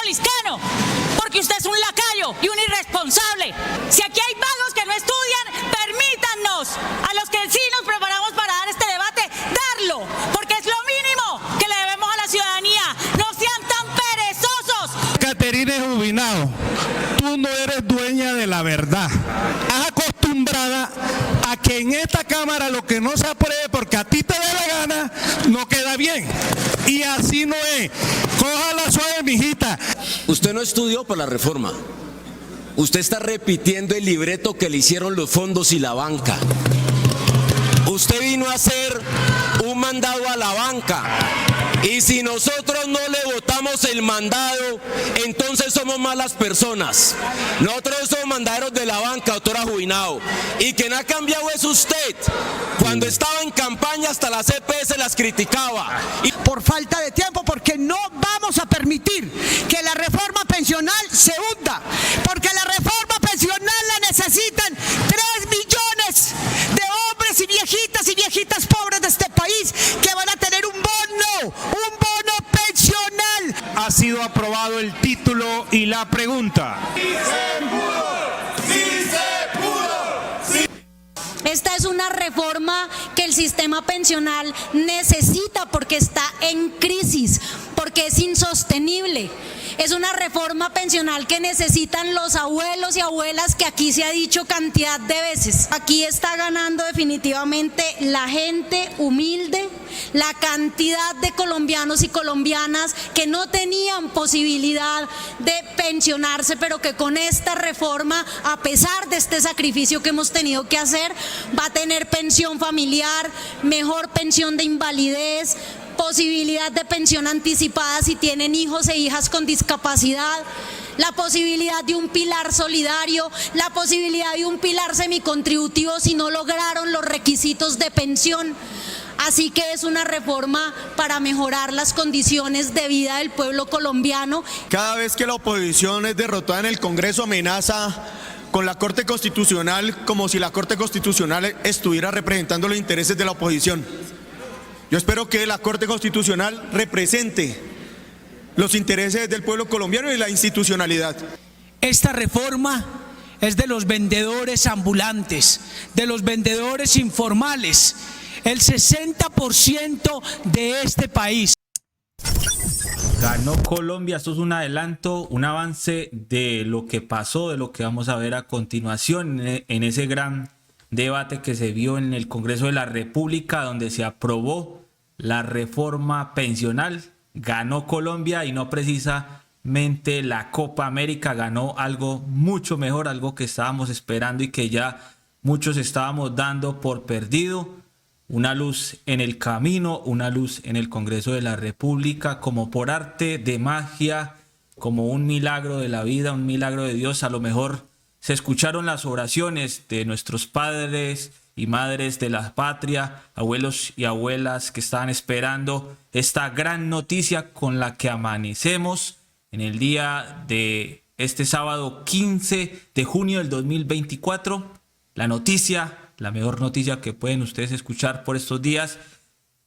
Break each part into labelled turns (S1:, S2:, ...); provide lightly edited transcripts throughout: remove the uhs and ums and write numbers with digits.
S1: liscano, porque usted es un lacayo y un irresponsable. Si aquí hay vagos que no estudian, permítannos, a los que sí nos preparamos para dar este debate, darlo, porque es lo mínimo que le debemos a la ciudadanía. No sean tan perezosos.
S2: Caterine Jubinao, tú no eres dueña de la verdad. Has acostumbrada a que en esta Cámara lo que no se apruebe porque a ti te dé la gana, no queda bien. Y así no es. Cójala suave, mijita.
S3: Usted no estudió por la reforma. Usted está repitiendo el libreto que le hicieron los fondos y la banca. Usted vino a hacer un mandado a la banca. Y si nosotros no le votamos el mandado, entonces somos malas personas. Nosotros somos mandaderos de la banca, doctora Jubinao. Y quien ha cambiado es usted. Cuando estaba en campaña hasta la CPS las criticaba.
S4: Y por falta de tiempo, porque no vamos a permitir que la reforma pensional se hunda. Porque la reforma pensional la necesitan 3 millones de hombres y viejitas pobres de este país que van a tener un bono pensional.
S2: Ha sido aprobado el título y la pregunta.
S5: ¡Sí se pudo! ¡Sí se pudo! ¡Sí!
S6: Esta es una reforma que el sistema pensional necesita porque está en crisis, porque es insostenible. Es una reforma pensional que necesitan los abuelos y abuelas, que aquí se ha dicho cantidad de veces. Aquí está ganando definitivamente la gente humilde, la cantidad de colombianos y colombianas que no tenían posibilidad de pensionarse, pero que con esta reforma, a pesar de este sacrificio que hemos tenido que hacer, va a tener pensión familiar, mejor pensión de invalidez, posibilidad de pensión anticipada si tienen hijos e hijas con discapacidad, la posibilidad de un pilar solidario, la posibilidad de un pilar semicontributivo si no lograron los requisitos de pensión. Así que es una reforma para mejorar las condiciones de vida del pueblo colombiano.
S7: Cada vez que la oposición es derrotada en el Congreso, amenaza con la Corte Constitucional como si la Corte Constitucional estuviera representando los intereses de la oposición. Yo espero que la Corte Constitucional represente los intereses del pueblo colombiano y la institucionalidad.
S8: Esta reforma es de los vendedores ambulantes, de los vendedores informales, el 60% de este país.
S9: Ganó Colombia. Esto es un adelanto, un avance de lo que pasó, de lo que vamos a ver a continuación en ese gran debate que se vio en el Congreso de la República, donde se aprobó la reforma pensional. Ganó Colombia y no precisamente la Copa América, ganó algo mucho mejor, algo que estábamos esperando y que ya muchos estábamos dando por perdido. Una luz en el camino, una luz en el Congreso de la República, como por arte de magia, como un milagro de la vida, un milagro de Dios. A lo mejor se escucharon las oraciones de nuestros padres y madres de la patria, abuelos y abuelas que estaban esperando esta gran noticia con la que amanecemos en el día de este sábado 15 de junio del 2024. La noticia, la mejor noticia que pueden ustedes escuchar por estos días,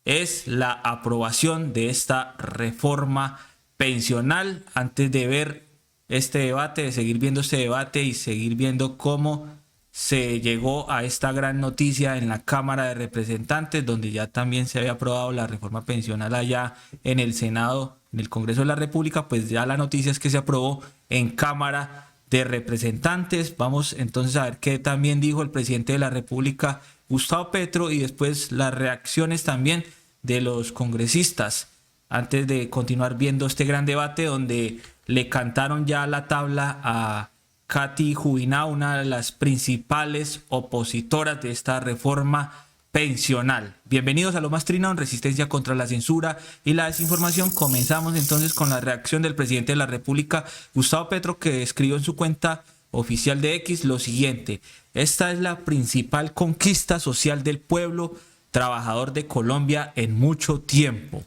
S9: es la aprobación de esta reforma pensional. Antes de ver este debate, de seguir viendo este debate y seguir viendo cómo se llegó a esta gran noticia en la Cámara de Representantes, donde ya también se había aprobado la reforma pensional allá en el Senado, en el Congreso de la República, pues ya la noticia es que se aprobó en Cámara de Representantes. Vamos entonces a ver qué también dijo el presidente de la República, Gustavo Petro, y después las reacciones también de los congresistas, antes de continuar viendo este gran debate donde le cantaron ya la tabla a Katy Jubinao, una de las principales opositoras de esta reforma pensional. Bienvenidos a Lo Más Trinado, en Resistencia contra la Censura y la Desinformación. Comenzamos entonces con la reacción del presidente de la República, Gustavo Petro, que escribió en su cuenta oficial de X lo siguiente: esta es la principal conquista social del pueblo trabajador de Colombia en mucho tiempo.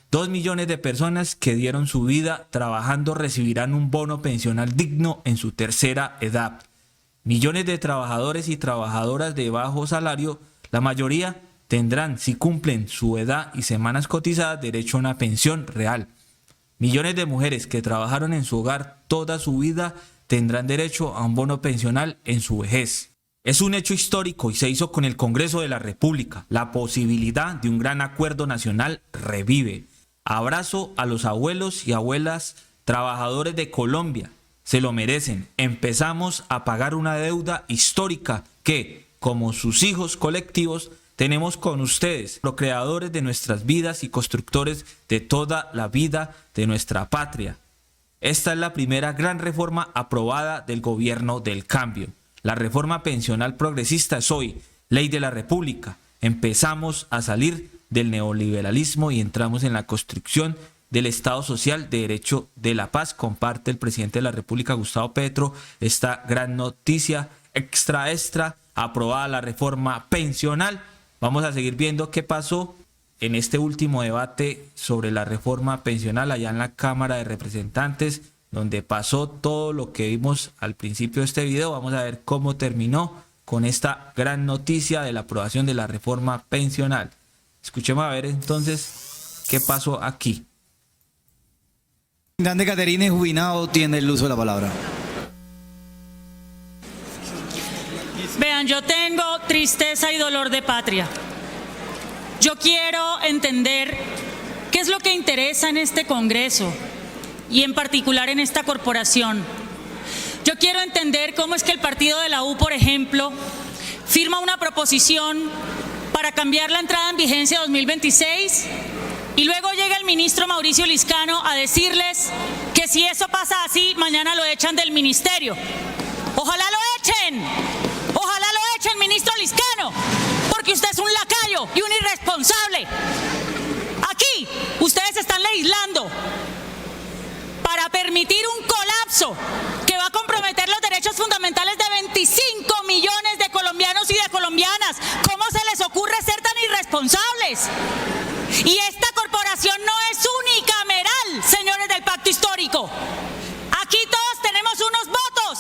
S9: 2 millones de personas que dieron su vida trabajando recibirán un bono pensional digno en su tercera edad. Millones de trabajadores y trabajadoras de bajo salario, la mayoría tendrán, si cumplen su edad y semanas cotizadas, derecho a una pensión real. Millones de mujeres que trabajaron en su hogar toda su vida tendrán derecho a un bono pensional en su vejez. Es un hecho histórico y se hizo con el Congreso de la República. La posibilidad de un gran acuerdo nacional revive. Abrazo a los abuelos y abuelas trabajadores de Colombia. Se lo merecen. Empezamos a pagar una deuda histórica que, como sus hijos colectivos, tenemos con ustedes, los creadores de nuestras vidas y constructores de toda la vida de nuestra patria. Esta es la primera gran reforma aprobada del gobierno del cambio. La reforma pensional progresista es hoy ley de la República. Empezamos a salir del neoliberalismo y entramos en la construcción del Estado Social de Derecho de la Paz. Comparte el presidente de la República, Gustavo Petro, esta gran noticia extra, aprobada la reforma pensional. Vamos a seguir viendo qué pasó en este último debate sobre la reforma pensional allá en la Cámara de Representantes, donde pasó todo lo que vimos al principio de este video. Vamos a ver cómo terminó con esta gran noticia de la aprobación de la reforma pensional. Escuchemos a ver entonces qué pasó aquí.
S10: Grande Caterine Jubinado tiene el uso de la palabra.
S1: Vean, yo tengo tristeza y dolor de patria. Yo quiero entender qué es lo que interesa en este Congreso y en particular en esta corporación. Yo quiero entender cómo es que el partido de la U, por ejemplo, firma una proposición para cambiar la entrada en vigencia 2026 y luego llega el ministro Mauricio Liscano a decirles que si eso pasa así, mañana lo echan del ministerio. ¡Ojalá lo echen! ¡Ojalá lo echen, ministro Liscano! Porque usted es un lacayo y un irresponsable. Aquí ustedes están legislando para permitir un colapso que va a comprometer los derechos fundamentales de 25 millones de colombianos y de colombianas. ¿Cómo se les ocurre ser tan irresponsables? Y esta corporación no es unicameral, señores del Pacto Histórico. Aquí todos tenemos unos votos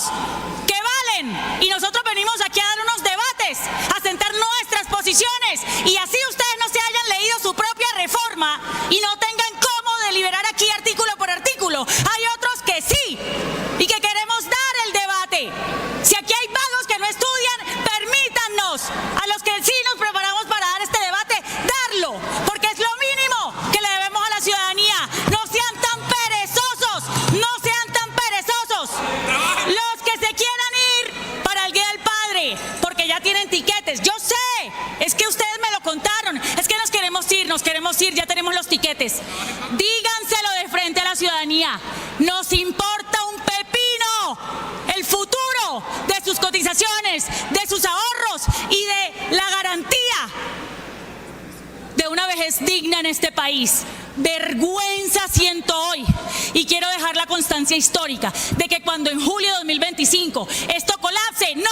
S1: que valen y nosotros venimos aquí a dar unos debates, a sentar nuestras posiciones y así ustedes no se hayan leído su propia reforma y no tengan cómo deliberar aquí artículo por artículo. Hay otros que sí y que queremos dar el debate. Si aquí hay vagos que no estudian, permítannos a los que sí nos preparamos para dar este debate, darlo, porque es lo mínimo que le debemos a la ciudadanía. No sean tan perezosos, no sean tan perezosos. Los que se quieran ir para el Día del Padre, porque ya tienen tiquetes. Yo sé, es que ustedes me lo contaron, es que nos queremos ir, ya tenemos los tiquetes. Díganselo de frente a la ciudadanía. Nos importa un pepino el futuro de sus cotizaciones, de sus ahorros y de la garantía de una vejez digna en este país. Vergüenza siento hoy y quiero dejar la constancia histórica de que cuando en julio de 2025 esto colapse, no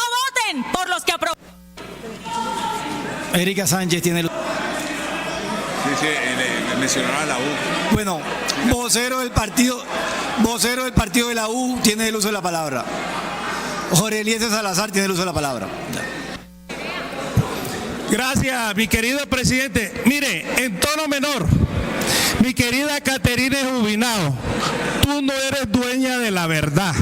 S1: voten por los que aprueban.
S10: Erika Sánchez tiene el...
S5: Sí, mencionaba la U.
S10: Bueno, vocero del partido de la U tiene el uso de la palabra. Jorge Eliezer Salazar tiene el uso de la palabra.
S2: Gracias, mi querido presidente. Mire, en tono menor, mi querida Caterine Jubinado, tú no eres dueña de la verdad.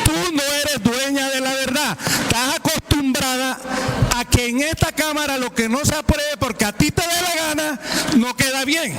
S2: Tú no eres dueña de la verdad. Estás acostumbrada a que en esta Cámara lo que no se apruebe porque a ti te dé la gana, no queda bien.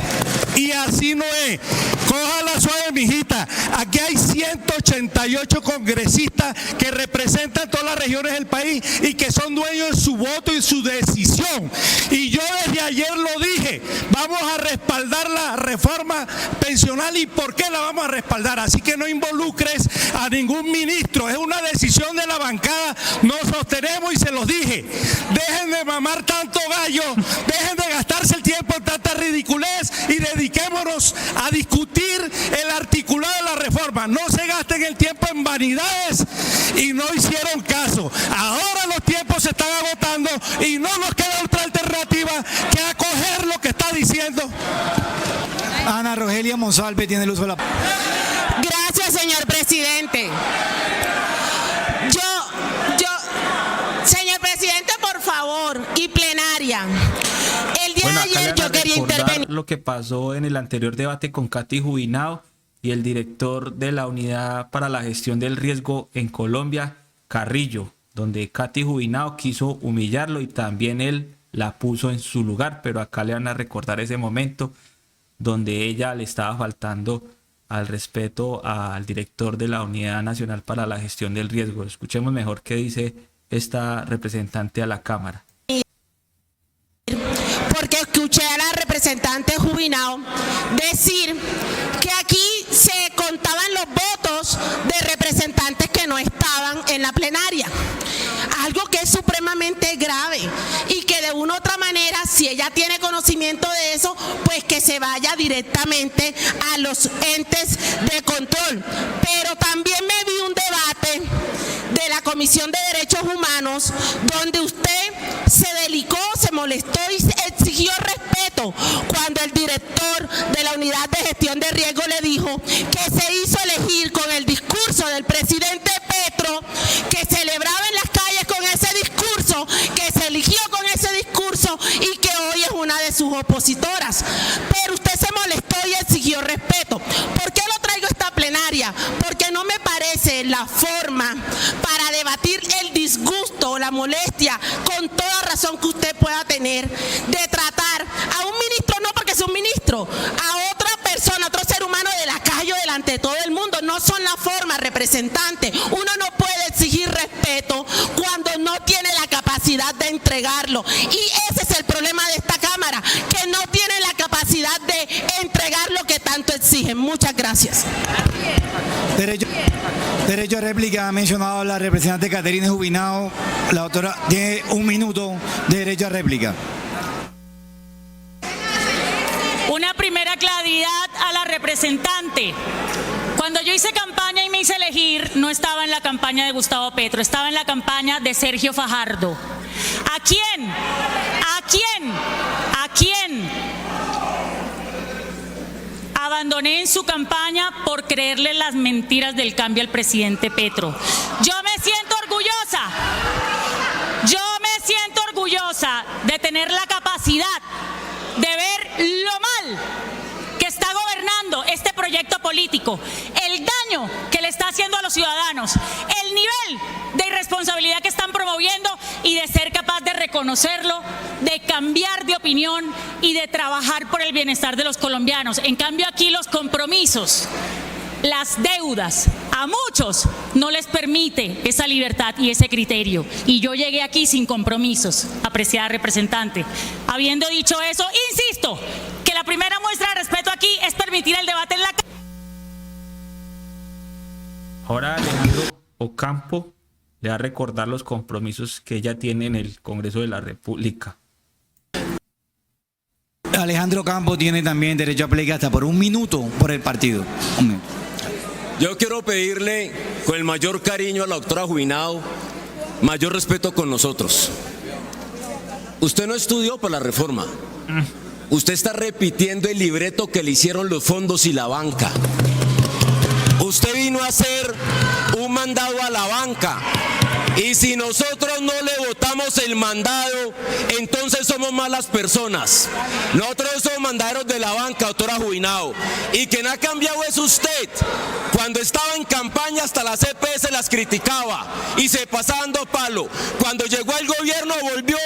S2: Y así no es. Cójala suave, mijita. Aquí hay 188 congresistas que representan todas las regiones del país y que son dueños de su voto y su decisión. Y yo desde ayer lo dije, vamos a respaldar la reforma pensional. ¿Y por qué la vamos a respaldar? Así que no involucres a ningún ministro. Es una decisión de la bancada. Nos sostenemos y se los dije. Dejen de mamar tanto gallo, dejen de gastarse el tiempo en tanta ridiculez y dediquémonos a discutir el articulado de la reforma. No se gasten el tiempo en vanidades y no hicieron caso. Ahora los tiempos se están agotando y no nos queda otra alternativa que acoger lo que está diciendo.
S10: Ana Rogelia Monsalve tiene el uso de la palabra.
S11: Gracias, señor presidente. Señor presidente, por favor, y plenaria. El día de ayer yo yo quería
S9: recordar
S11: intervenir.
S9: lo que pasó en el anterior debate con Katy Jubinao y el director de la Unidad para la Gestión del Riesgo en Colombia, Carrillo, donde Katy Jubinao quiso humillarlo y también él la puso en su lugar, pero acá le van a recordar ese momento donde ella le estaba faltando al respeto al director de la Unidad Nacional para la Gestión del Riesgo. Escuchemos mejor qué dice esta representante a la Cámara.
S11: Porque escuché a la representante Jubinao decir que aquí se contaban los votos de representantes que no estaban en la plenaria. Algo que es supremamente grave y que de una u otra manera, si ella tiene conocimiento de eso, pues que se vaya directamente a los entes de control. Pero también me vi un debate de la Comisión de Derechos Humanos donde usted se delicó, se molestó y exigió respeto cuando el director de la Unidad de Gestión de Riesgo le dijo que se hizo elegir con el discurso del presidente Petro, que celebraba en las calles con ese discurso, que se eligió con ese discurso y que hoy es una de sus opositoras. Pero usted se molestó y exigió respeto. ¿Por qué lo traigo a esta plenaria? Porque no me parece la forma para debatir el disgusto o la molestia, con toda razón que usted pueda tener, de tratar a un ministro, no porque es un ministro, a otra persona, a otro ser humano de lacayo delante de todo el mundo. No son la forma, representante. Uno no puede exigir respeto cuando no tiene la capacidad de entregarlo. Y ese es el problema de esta Cámara, que no tiene la capacidad de entregar lo que tanto exigen. Muchas gracias.
S10: Derecho a réplica, ha mencionado la representante Caterina Jubinao. La doctora tiene 1 minuto de derecho a réplica.
S1: Una primera claridad a la representante. Cuando yo hice campaña y me hice elegir, no estaba en la campaña de Gustavo Petro, estaba en la campaña de Sergio Fajardo. ¿A quién? ¿A quién? ¿A quién abandoné en su campaña por creerle las mentiras del cambio al presidente Petro? Yo me siento orgullosa de tener la capacidad de ver lo mal que está gobernando este proyecto político, el daño que le está haciendo a los ciudadanos, el nivel de irresponsabilidad que están promoviendo y de ser capaz de reconocerlo, de cambiar de opinión y de trabajar por el bienestar de los colombianos. En cambio, aquí los compromisos, las deudas, a muchos no les permite esa libertad y ese criterio. Y yo llegué aquí sin compromisos, apreciada representante. Habiendo dicho eso, insisto que la primera muestra de respeto aquí es permitir el debate en la Cámara.
S9: Ahora Alejandro Ocampo le va a recordar los compromisos que ella tiene en el Congreso de la República.
S10: Alejandro Ocampo tiene también derecho a réplica hasta por 1 minuto por el partido. 1 minuto.
S3: Yo quiero pedirle con el mayor cariño a la doctora Jubinao, mayor respeto con nosotros. Usted no estudió para la reforma. Usted está repitiendo el libreto que le hicieron los fondos y la banca. Usted vino a hacer un mandado a la banca. Y si nosotros no le votamos el mandado, entonces somos malas personas. Nosotros somos mandaderos de la banca, doctora Jubinao. Y quien ha cambiado es usted. Cuando estaba en campaña hasta las EPS las criticaba y se pasaban 2 palos. Cuando llegó al gobierno volvió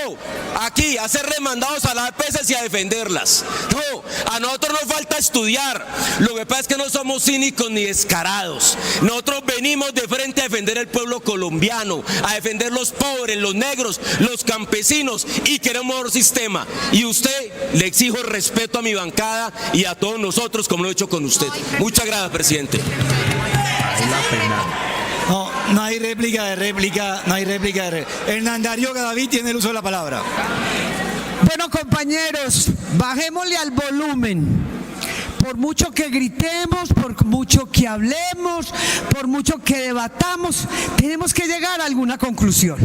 S3: aquí a hacerle mandados a las EPS y a defenderlas. No, a nosotros nos falta estudiar. Lo que pasa es que no somos cínicos ni descarados. Nosotros venimos de frente a defender el pueblo colombiano, a defender los pobres, los negros, los campesinos, y queremos un sistema. Y usted, le exijo respeto a mi bancada y a todos nosotros, como lo he hecho con usted. Muchas gracias, presidente.
S10: No hay réplica de réplica, no hay réplica de réplica. Hernán Darío Gadaví tiene el uso de la palabra.
S4: Bueno, compañeros, bajémosle al volumen. Por mucho que gritemos, por mucho que hablemos, por mucho que debatamos, tenemos que llegar a alguna conclusión.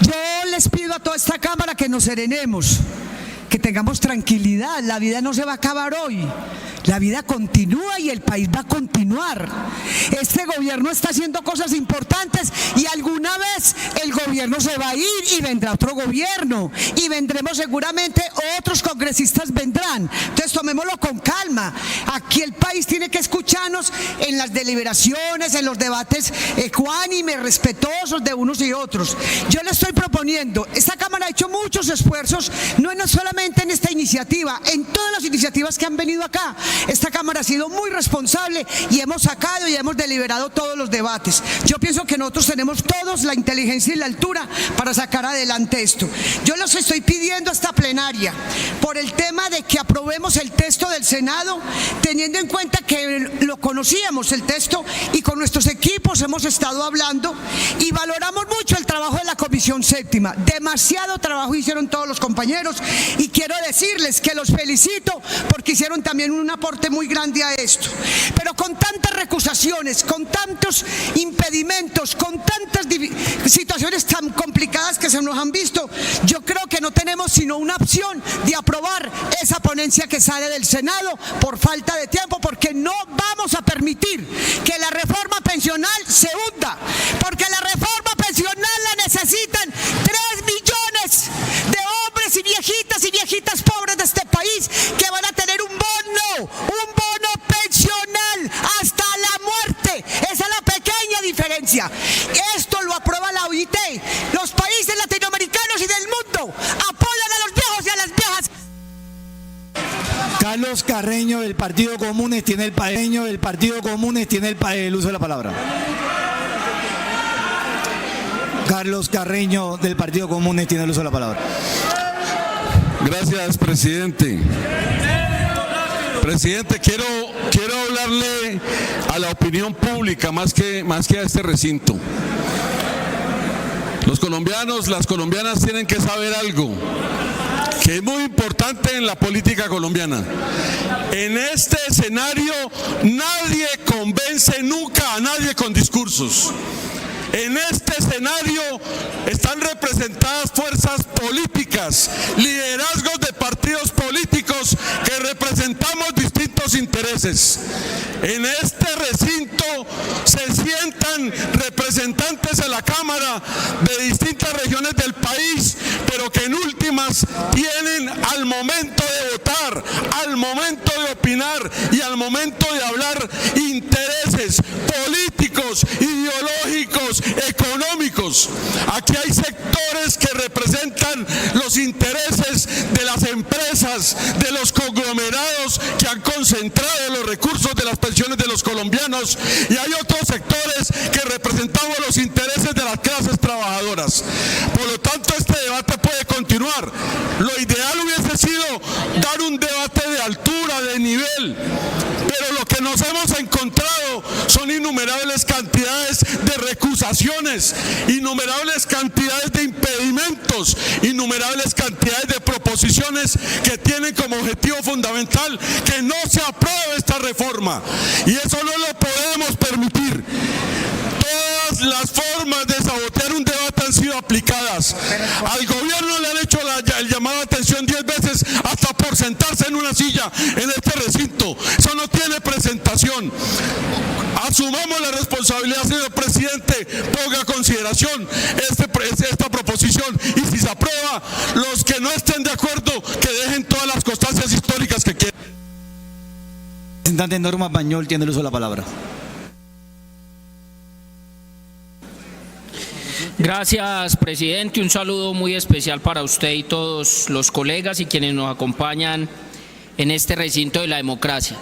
S4: Yo les pido a toda esta Cámara que nos serenemos, que tengamos tranquilidad. La vida no se va a acabar hoy. La vida continúa y el país va a continuar. Este gobierno está haciendo cosas importantes y alguna vez el gobierno se va a ir y vendrá otro gobierno y vendremos seguramente otros congresos congresistas vendrán. Entonces tomémoslo con calma. Aquí el país tiene que escucharnos en las deliberaciones, en los debates ecuánimes, respetuosos de unos y otros. Yo le estoy proponiendo, esta Cámara ha hecho muchos esfuerzos, no solamente en esta iniciativa, en todas las iniciativas que han venido acá. Esta Cámara ha sido muy responsable y hemos sacado y hemos deliberado todos los debates. Yo pienso que nosotros tenemos todos la inteligencia y la altura para sacar adelante esto. Yo los estoy pidiendo a esta plenaria por el tema de que aprobemos el texto del Senado, teniendo en cuenta que lo conocíamos el texto y con nuestros equipos hemos estado hablando y valoramos mucho el trabajo de la Comisión Séptima. Demasiado trabajo hicieron todos los compañeros y quiero decirles que los felicito porque hicieron también un aporte muy grande a esto. Pero con tantas recusaciones, con tantos impedimentos, con tantas situaciones tan complicadas que se nos han visto, yo creo que no tenemos sino una opción de aprobar esa ponencia que sale del Senado por falta de tiempo, porque no vamos a permitir que la reforma pensional se hunda, porque la reforma pensional la necesitan 3 millones de hombres y viejitas pobres de este país que van a tener un bono pensional hasta la muerte. Esa es la pequeña diferencia. Esto lo aprueba la OIT. Los países latinoamericanos y del mundo apoyan a los viejos y a las viejas.
S10: Carlos Carreño del Partido Comunes tiene el uso de la palabra. Carlos Carreño del Partido Comunes tiene el uso de la palabra.
S12: Gracias, presidente. Presidente, quiero hablarle a la opinión pública más que a este recinto. Los colombianos, las colombianas tienen que saber algo que es muy importante en la política colombiana. En este escenario nadie convence nunca a nadie con discursos. En este escenario están representadas fuerzas políticas, liderazgos de partidos políticos que representamos distintos intereses. En este recinto se sientan representantes de la Cámara de distintas regiones del país, pero que en últimas tienen al momento de votar, al momento de opinar y al momento de hablar intereses políticos, ideológicos, económicos. Aquí hay sectores que representan los intereses de las empresas, de los conglomerados que han concentrado los recursos de las pensiones de los colombianos, y hay otros sectores que representamos los intereses de las clases trabajadoras. Por lo tanto, este debate puede continuar. Lo ideal hubiese sido dar un debate de altura, de nivel, pero lo que nos hemos encontrado son innumerables cantidades de recusaciones, innumerables cantidades de impedimentos, innumerables cantidades de proposiciones que tienen como objetivo fundamental que no se apruebe esta reforma, y eso no lo podemos permitir. Todas las formas de sabotear un debate han sido aplicadas. Al gobierno le han hecho el llamado de atención 10 veces hasta por sentarse en una silla en este recinto. Eso no tiene presentación. Asumamos la responsabilidad, señor presidente, ponga a consideración esta proposición, y si se aprueba, los que no estén de acuerdo que dejen todas las constancias históricas que quieran.
S10: Representante Norma Pañol tiene el uso de la palabra.
S13: Gracias, presidente. Un saludo muy especial para usted y todos los colegas y quienes nos acompañan en este recinto de la democracia.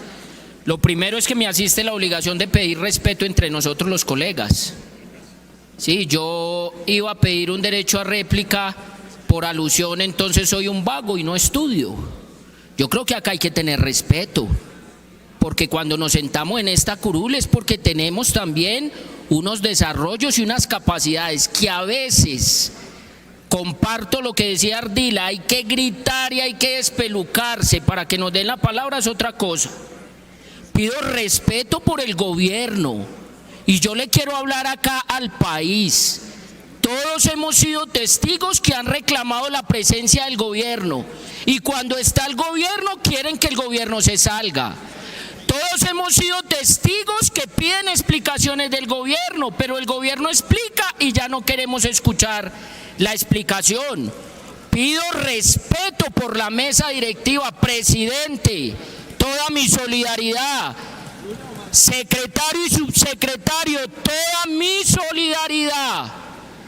S13: Lo primero es que me asiste la obligación de pedir respeto entre nosotros los colegas. Sí, yo iba a pedir un derecho a réplica por alusión, entonces soy un vago y no estudio. Yo creo que acá hay que tener respeto, porque cuando nos sentamos en esta curul es porque tenemos también unos desarrollos y unas capacidades que a veces, comparto lo que decía Ardila, hay que gritar y hay que espelucarse para que nos den la palabra, es otra cosa. Pido respeto por el gobierno y yo le quiero hablar acá al país. Todos hemos sido testigos que han reclamado la presencia del gobierno, y cuando está el gobierno quieren que el gobierno se salga. Todos hemos sido testigos que piden explicaciones del gobierno, pero el gobierno explica y ya no queremos escuchar la explicación. pido respeto por la mesa directiva, presidente, toda mi solidaridad, secretario y subsecretario, toda mi solidaridad.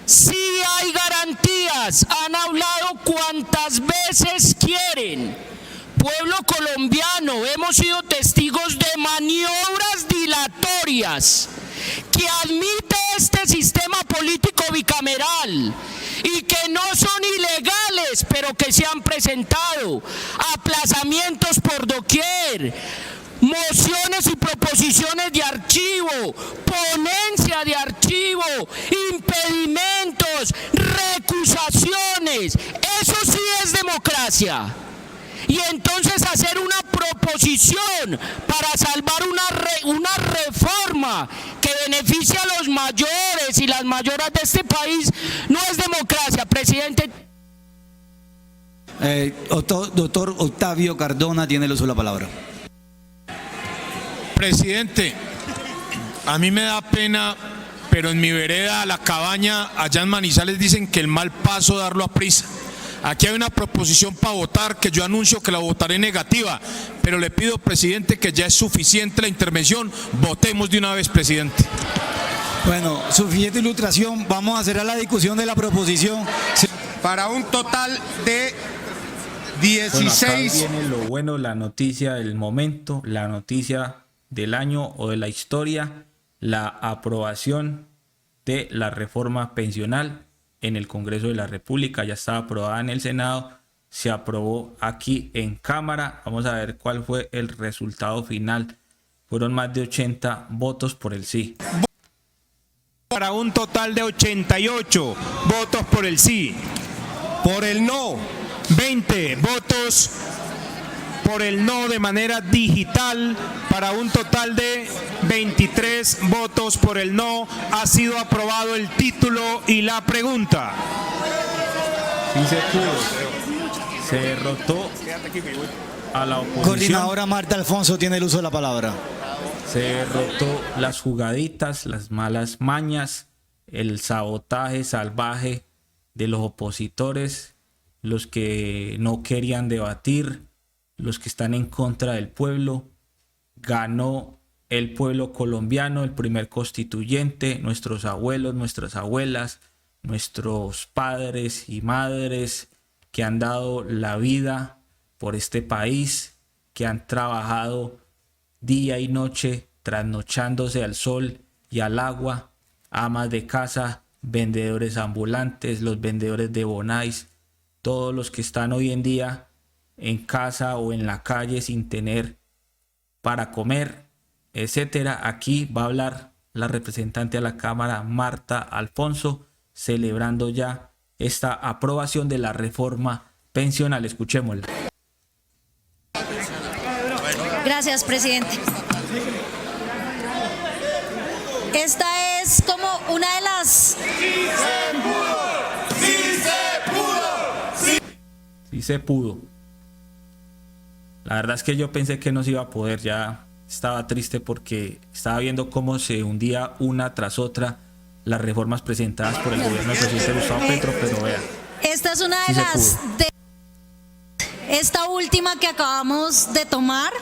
S13: Sí hay garantías, han hablado cuantas veces quieren. Pueblo colombiano, hemos sido testigos de maniobras dilatorias que admite este sistema político bicameral y que no son ilegales, pero que se han presentado aplazamientos por doquier, mociones y proposiciones de archivo, ponencia de archivo, impedimentos, recusaciones. Eso sí es democracia. Y entonces hacer una proposición para salvar una reforma que beneficia a los mayores y las mayoras de este país no es democracia, presidente.
S10: Doctor Octavio Cardona tiene el uso de la palabra.
S14: Presidente, a mí me da pena, pero en mi vereda, La Cabaña, allá en Manizales, dicen que el mal paso darlo a prisa. Aquí hay una proposición para votar que yo anuncio que la votaré negativa, pero le pido, presidente, que ya es suficiente la intervención. Votemos de una vez, presidente.
S10: Bueno, suficiente ilustración. Vamos a hacer la discusión de la proposición.
S5: Para un total de 16.
S9: Bueno, acá viene lo bueno, la noticia del momento, la noticia del año o de la historia, la aprobación de la reforma pensional en el Congreso de la República. Ya estaba aprobada en el Senado, se aprobó aquí en Cámara. Vamos a ver cuál fue el resultado final. Fueron más de 80 votos por el sí.
S14: Para un total de 88 votos por el sí. Por el no, 20 votos por el no de manera digital, para un total de 23 votos por el no. Ha sido aprobado el título y la pregunta.
S9: Sí se pudo. Se derrotó a la oposición.
S10: Coordinadora Marta Alfonso tiene el uso de la palabra.
S9: Se derrotó las jugaditas, las malas mañas, el sabotaje salvaje de los opositores, los que no querían debatir, los que están en contra del pueblo. Ganó el pueblo colombiano, el primer constituyente, nuestros abuelos, nuestras abuelas, nuestros padres y madres que han dado la vida por este país, que han trabajado día y noche, trasnochándose al sol y al agua, amas de casa, vendedores ambulantes, los vendedores de bonais, todos los que están hoy en día en casa o en la calle sin tener para comer, etcétera. Aquí va a hablar la representante a la Cámara, Marta Alfonso, celebrando ya esta aprobación de la reforma pensional. Escuchémosla.
S6: Gracias, presidente. Esta es como una de las...
S9: Sí se pudo. La verdad es que yo pensé que no se iba a poder, ya estaba triste porque estaba viendo cómo se hundía una tras otra las reformas presentadas por el gobierno del presidente Gustavo Petro, pero vean.
S6: Esta es una de
S9: Sí
S6: las... Esta última que acabamos de tomar,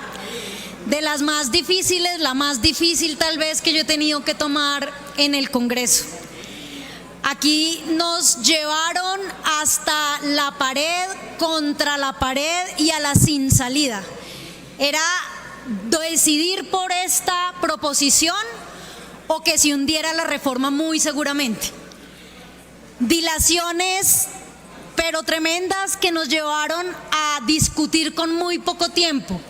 S6: de las más difíciles, la más difícil tal vez que yo he tenido que tomar en el Congreso. Aquí nos llevaron hasta la pared, contra la pared y a la sin salida. Era decidir por esta proposición o que se hundiera la reforma muy seguramente. Dilaciones pero tremendas que nos llevaron a discutir con muy poco tiempo.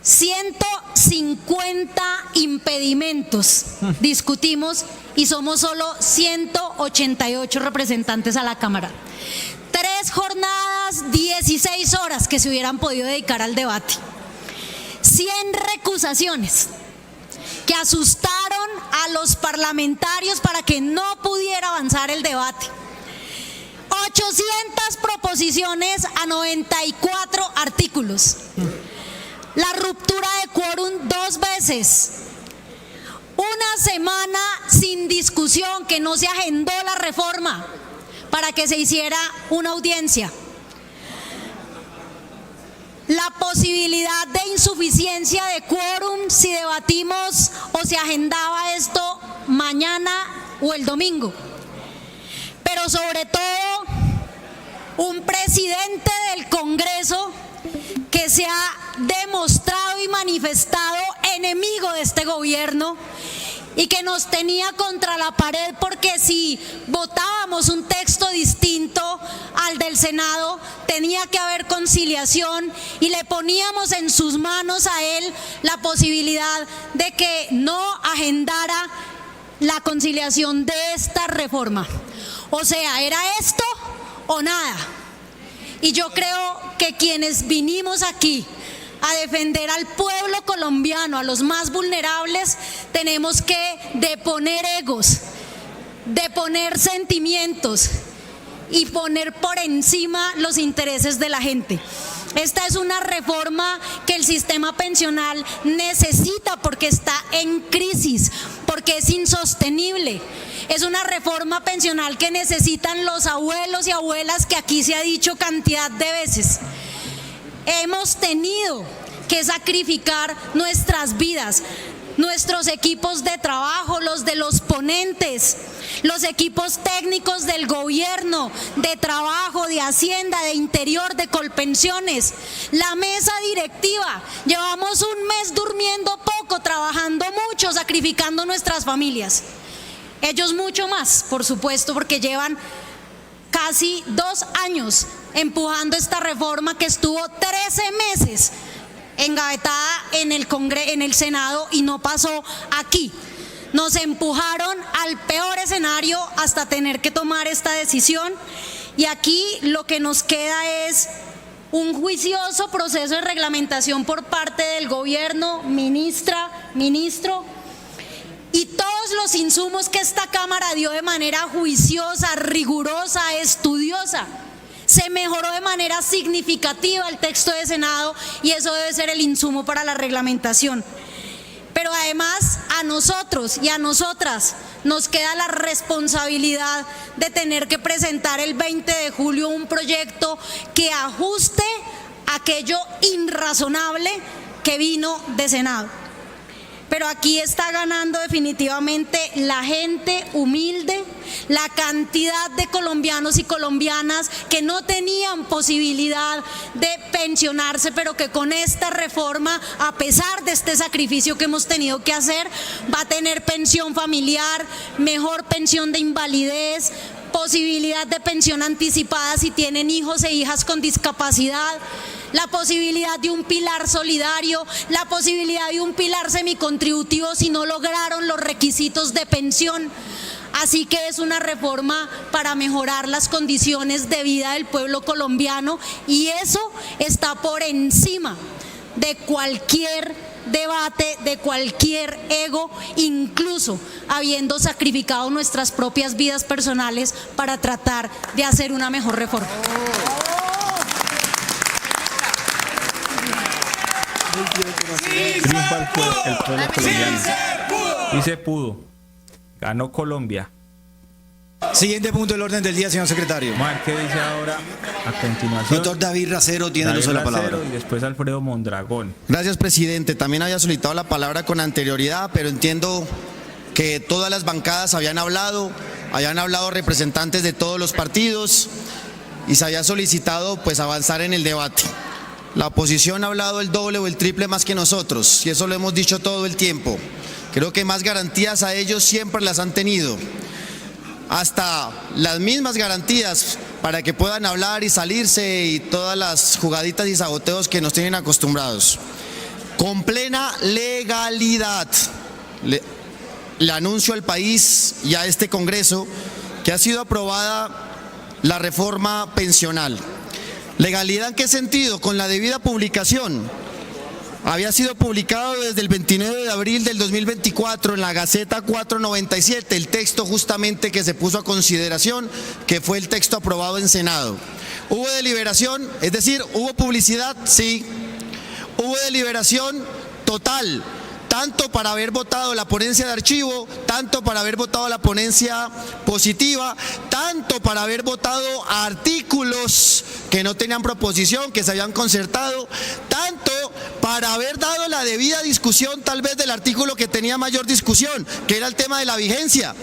S6: 150 impedimentos discutimos y somos solo 188 representantes a la Cámara. 3 jornadas, 16 horas que se hubieran podido dedicar al debate. 100 recusaciones que asustaron a los parlamentarios para que no pudiera avanzar el debate. 800 proposiciones a 94 artículos. La ruptura de quórum 2 veces. Una semana sin discusión, que no se agendó la reforma para que se hiciera una audiencia. la posibilidad de insuficiencia de quórum si debatimos o se agendaba esto mañana o el domingo. Pero sobre todo, un presidente del Congreso que se ha demostrado y manifestado enemigo de este gobierno y que nos tenía contra la pared porque si votábamos un texto distinto al del Senado tenía que haber conciliación y le poníamos en sus manos a él la posibilidad de que no agendara la conciliación de esta reforma. O sea, era esto o nada. Y yo creo que quienes vinimos aquí a defender al pueblo colombiano, a los más vulnerables, tenemos que deponer egos, deponer sentimientos y poner por encima los intereses de la gente. Esta es una reforma que el sistema pensional necesita porque está en crisis, porque es insostenible. Es una reforma pensional que necesitan los abuelos y abuelas, que aquí se ha dicho cantidad de veces. Hemos tenido que sacrificar nuestras vidas, nuestros equipos de trabajo, los de los ponentes, los equipos técnicos del gobierno, de trabajo, de Hacienda, de Interior, de Colpensiones, la mesa directiva. Llevamos un mes durmiendo poco, trabajando mucho, sacrificando nuestras familias. Ellos mucho más, por supuesto, porque llevan casi 2 años empujando esta reforma que estuvo 13 meses engavetada en el Senado y no pasó aquí. Nos empujaron al peor escenario hasta tener que tomar esta decisión y aquí lo que nos queda es un juicioso proceso de reglamentación por parte del gobierno, ministra, ministro, y todos los insumos que esta Cámara dio de manera juiciosa, rigurosa, estudiosa. Se mejoró de manera significativa el texto de Senado y eso debe ser el insumo para la reglamentación. Pero además a nosotros y a nosotras nos queda la responsabilidad de tener que presentar el 20 de julio un proyecto que ajuste aquello irrazonable que vino de Senado. Pero aquí está ganando definitivamente la gente humilde, la cantidad de colombianos y colombianas que no tenían posibilidad de pensionarse, pero que con esta reforma, a pesar de este sacrificio que hemos tenido que hacer, va a tener pensión familiar, mejor pensión de invalidez, posibilidad de pensión anticipada si tienen hijos e hijas con discapacidad, la posibilidad de un pilar solidario, la posibilidad de un pilar semicontributivo si no lograron los requisitos de pensión. Así que es una reforma para mejorar las condiciones de vida del pueblo colombiano y eso está por encima de cualquier debate, de cualquier ego, incluso habiendo sacrificado nuestras propias vidas personales para tratar de hacer una mejor reforma.
S9: Triunfa el pueblo colombiano. Y se pudo. Ganó Colombia.
S10: Siguiente punto del orden del día, señor secretario.
S9: Vamos a ver qué dice ahora a continuación.
S10: Doctor David Racero tiene el uso de la palabra.
S9: Y después Alfredo Mondragón.
S7: Gracias, presidente. También había solicitado la palabra con anterioridad, pero entiendo que todas las bancadas habían hablado representantes de todos los partidos y se había solicitado pues avanzar en el debate. La oposición ha hablado el doble o el triple más que nosotros y eso lo hemos dicho todo el tiempo. Creo que más garantías a ellos siempre las han tenido. Hasta las mismas garantías para que puedan hablar y salirse y todas las jugaditas y saboteos que nos tienen acostumbrados. Con plena legalidad, le anuncio al país y a este Congreso que ha sido aprobada la reforma pensional. ¿Legalidad en qué sentido? Con la debida publicación. Había sido publicado desde el 29 de abril del 2024 en la Gaceta 497, el texto justamente que se puso a consideración, que fue el texto aprobado en Senado. ¿Hubo deliberación? Es decir, ¿hubo publicidad? Sí. ¿Hubo deliberación? Total.
S15: tanto para haber votado la ponencia de archivo, tanto para haber votado la ponencia positiva, tanto para haber votado artículos que no tenían proposición, que se habían concertado, tanto para haber dado la debida discusión tal vez del artículo que tenía mayor discusión, que era el tema de la vigencia.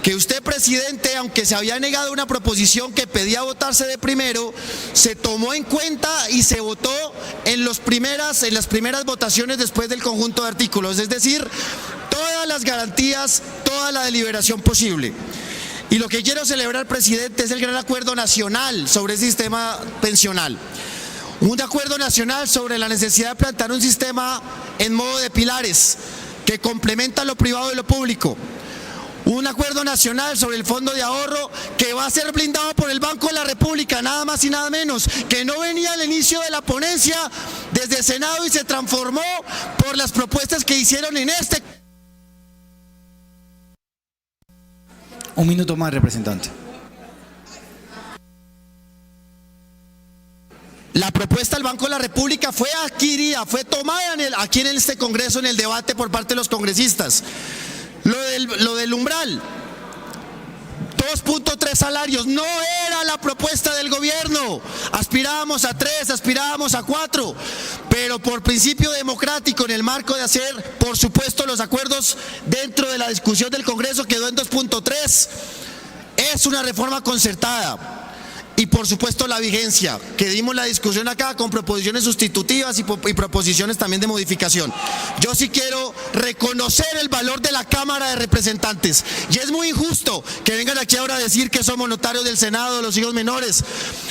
S15: Que usted, presidente, aunque se había negado una proposición que pedía votarse de primero, se tomó en cuenta y se votó en las primeras votaciones después del conjunto de artículos, es decir, todas las garantías, toda la deliberación posible. Y lo que quiero celebrar, presidente, es el gran acuerdo nacional sobre el sistema pensional. Un acuerdo nacional sobre la necesidad de plantear un sistema en modo de pilares que complementa lo privado y lo público. Un acuerdo nacional sobre el fondo de ahorro que va a ser blindado por el Banco de la República, nada más y nada menos, que no venía al inicio de la ponencia desde el Senado y se transformó por las propuestas que hicieron en este.
S10: Un minuto más, representante.
S15: La propuesta del Banco de la República fue adquirida, fue tomada aquí en este Congreso en el debate por parte de los congresistas. Lo del umbral, 2.3 salarios, no era la propuesta del gobierno. Aspirábamos a 3, aspirábamos a 4, pero por principio democrático, en el marco de hacer, por supuesto, los acuerdos dentro de la discusión del Congreso, quedó en 2.3. Es una reforma concertada. Y por supuesto la vigencia, que dimos la discusión acá con proposiciones sustitutivas y proposiciones también de modificación. Yo sí quiero reconocer el valor de la Cámara de Representantes. Y es muy injusto que vengan aquí ahora a decir que somos notarios del Senado, de los hijos menores.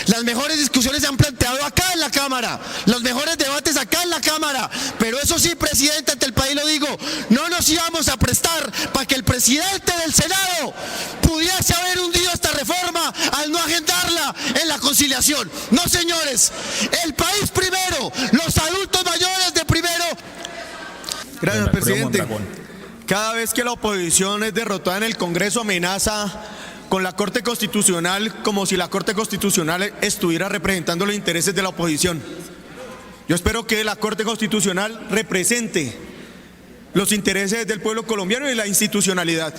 S15: Las mejores discusiones se han planteado acá en la Cámara, los mejores debates acá en la Cámara. Pero eso sí, presidente, ante el país lo digo, no nos íbamos a prestar para que el presidente del Senado pudiese haber hundido esta reforma al no agendarla en la conciliación. No, señores, el país primero, los adultos mayores de primero.
S7: Gracias, presidente. Cada vez que la oposición es derrotada en el Congreso amenaza con la Corte Constitucional como si la Corte Constitucional estuviera representando los intereses de la oposición. Yo espero que la Corte Constitucional represente los intereses del pueblo colombiano y la institucionalidad.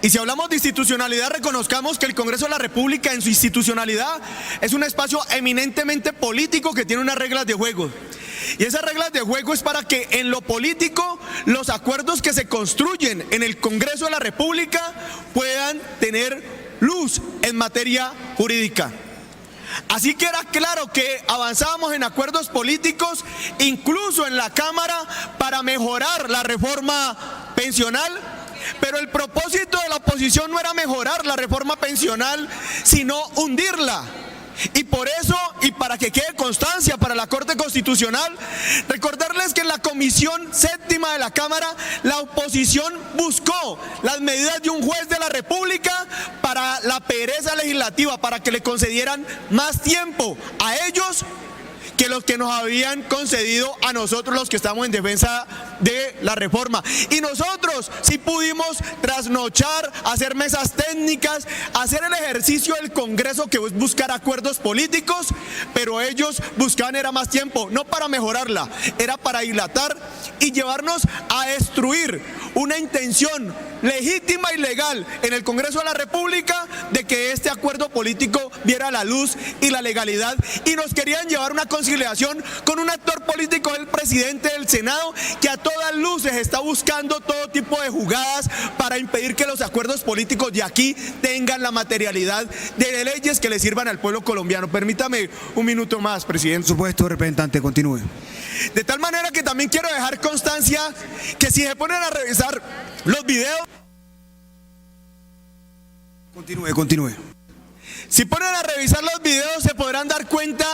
S7: Y si hablamos de institucionalidad, reconozcamos que el Congreso de la República en su institucionalidad es un espacio eminentemente político que tiene unas reglas de juego. Y esas reglas de juego es para que en lo político los acuerdos que se construyen en el Congreso de la República puedan tener luz en materia jurídica. Así que era claro que avanzábamos en acuerdos políticos, incluso en la Cámara, para mejorar la reforma pensional. Pero el propósito de la oposición no era mejorar la reforma pensional, sino hundirla. Y por eso, y para que quede constancia para la Corte Constitucional, recordarles que en la Comisión Séptima de la Cámara, la oposición buscó las medidas de un juez de la República para la pereza legislativa, para que le concedieran más tiempo a ellos que los que nos habían concedido a nosotros, los que estamos en defensa de la reforma. Y nosotros sí pudimos trasnochar, hacer mesas técnicas, hacer el ejercicio del Congreso, que es buscar acuerdos políticos, pero ellos buscaban era más tiempo, no para mejorarla, era para dilatar y llevarnos a destruir una intención legítima y legal en el Congreso de la República de que este acuerdo político viera la luz y la legalidad, y nos querían llevar una conciliación con un actor político, el presidente del Senado, que a todas luces está buscando todo tipo de jugadas para impedir que los acuerdos políticos de aquí tengan la materialidad de leyes que le sirvan al pueblo colombiano. Permítame un minuto más, presidente.
S10: Por supuesto, representante, continúe.
S7: De tal manera que también quiero dejar constancia que si se ponen a revisar los videos...
S10: Continúe.
S7: Si ponen a revisar los videos se podrán dar cuenta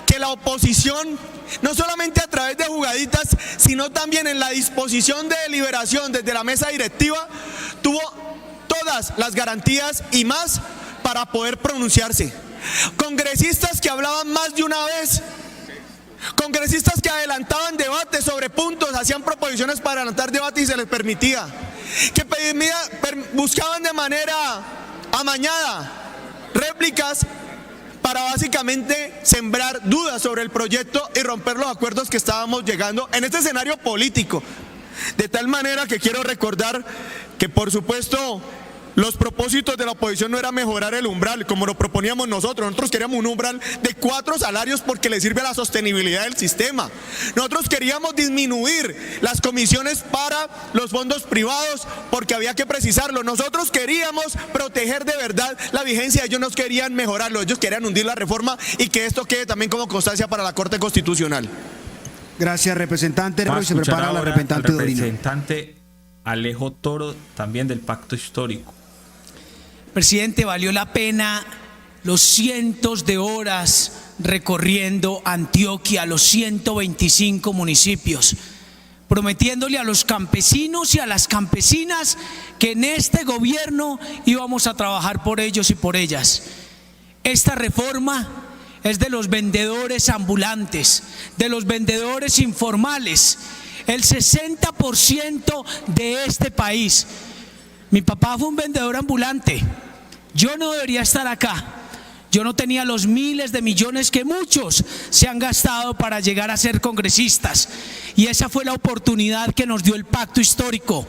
S7: que la oposición, no solamente a través de jugaditas, sino también en la disposición de deliberación desde la mesa directiva, tuvo todas las garantías y más para poder pronunciarse. Congresistas que hablaban más de una vez, congresistas que adelantaban debates sobre puntos, hacían proposiciones para adelantar debates y se les permitía, que buscaban de manera amañada réplicas para básicamente sembrar dudas sobre el proyecto y romper los acuerdos que estábamos llegando en este escenario político. De tal manera que quiero recordar que, por supuesto, los propósitos de la oposición no era mejorar el umbral, como lo proponíamos nosotros. Nosotros queríamos un umbral de 4 salarios porque le sirve a la sostenibilidad del sistema. Nosotros queríamos disminuir las comisiones para los fondos privados porque había que precisarlo. Nosotros queríamos proteger de verdad la vigencia. Ellos no querían mejorarlo, ellos querían hundir la reforma y que esto quede también como constancia para la Corte Constitucional.
S10: Gracias, representante.
S9: Va a
S10: Se prepara la
S9: escuchar
S10: representante
S9: ahora al
S10: Dorina.
S9: representante Alejo Toro, también del Pacto Histórico.
S8: Presidente, valió la pena los cientos de horas recorriendo Antioquia, los 125 municipios, prometiéndole a los campesinos y a las campesinas que en este gobierno íbamos a trabajar por ellos y por ellas. Esta reforma es de los vendedores ambulantes, de los vendedores informales, el 60% de este país. Mi papá fue un vendedor ambulante. Yo no debería estar acá. Yo no tenía los miles de millones que muchos se han gastado para llegar a ser congresistas. Y esa fue la oportunidad que nos dio el Pacto Histórico.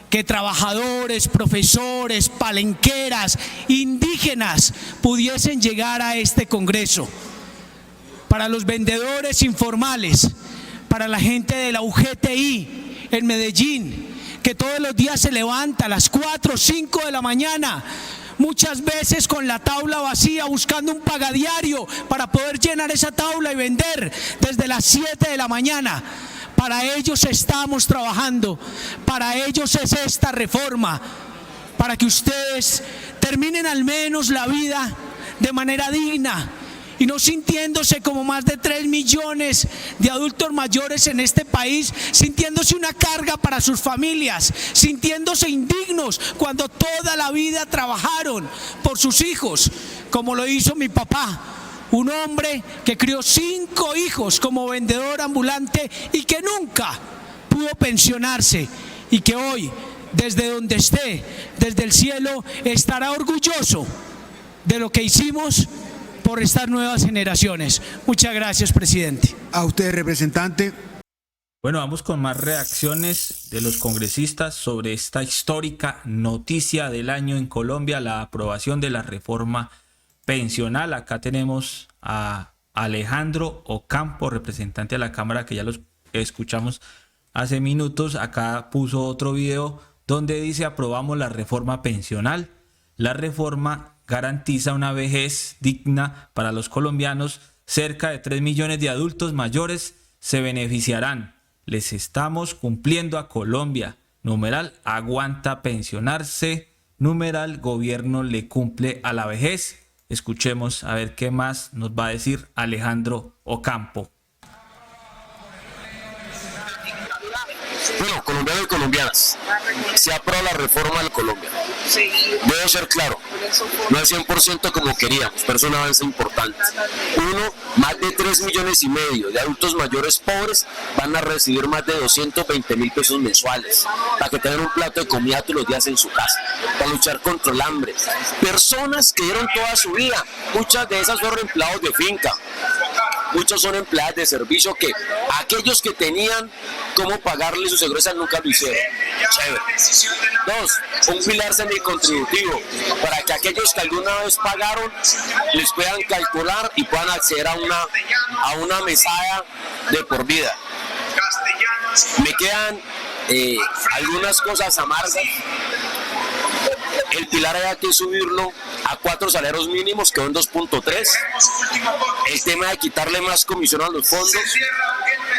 S8: Que trabajadores, profesores, palenqueras, indígenas pudiesen llegar a este Congreso. Para los vendedores informales, para la gente de la UGTI en Medellín, que todos los días se levanta a las 4 o 5 de la mañana, muchas veces con la tabla vacía, buscando un pagadiario para poder llenar esa tabla y vender desde las 7 de la mañana. Para ellos estamos trabajando, para ellos es esta reforma, para que ustedes terminen al menos la vida de manera digna y no sintiéndose como más de 3 millones de adultos mayores en este país, sintiéndose una carga para sus familias, sintiéndose indignos cuando toda la vida trabajaron por sus hijos, como lo hizo mi papá. Un hombre que crió 5 hijos como vendedor ambulante y que nunca pudo pensionarse y que hoy, desde donde esté, desde el cielo, estará orgulloso de lo que hicimos por estas nuevas generaciones. Muchas gracias, presidente.
S10: A usted, representante.
S9: Bueno, vamos con más reacciones de los congresistas sobre esta histórica noticia del año en Colombia, la aprobación de la reforma pensional. Acá tenemos a Alejandro Ocampo, representante de la Cámara, que ya los escuchamos hace minutos. Acá puso otro video donde dice: aprobamos la reforma pensional. La reforma garantiza una vejez digna para los colombianos. Cerca de 3 millones de adultos mayores se beneficiarán. Les estamos cumpliendo a Colombia. Numeral, aguanta pensionarse. Numeral, gobierno le cumple a la vejez. Escuchemos a ver qué más nos va a decir Alejandro Ocampo.
S16: Bueno, colombianos y colombianas, se aprueba la reforma del Colombia. Debo ser claro, no es 100% como queríamos, pero es un avance importante. Más de 3 millones y medio de adultos mayores pobres van a recibir más de 220.000 pesos mensuales para que tengan un plato de comida todos los días en su casa, para luchar contra el hambre. Personas que dieron toda su vida, muchas de esas fueron empleados de finca, muchos son empleados de servicio que aquellos que tenían cómo pagarle su seguridad nunca lo hicieron. Chévere. 2, un pilar semicontributivo para que aquellos que alguna vez pagaron les puedan calcular y puedan acceder a una mesada de por vida. Me quedan algunas cosas amargas. El pilar hay que subirlo a 4 salarios mínimos, que son 2.3. El tema de quitarle más comisión a los fondos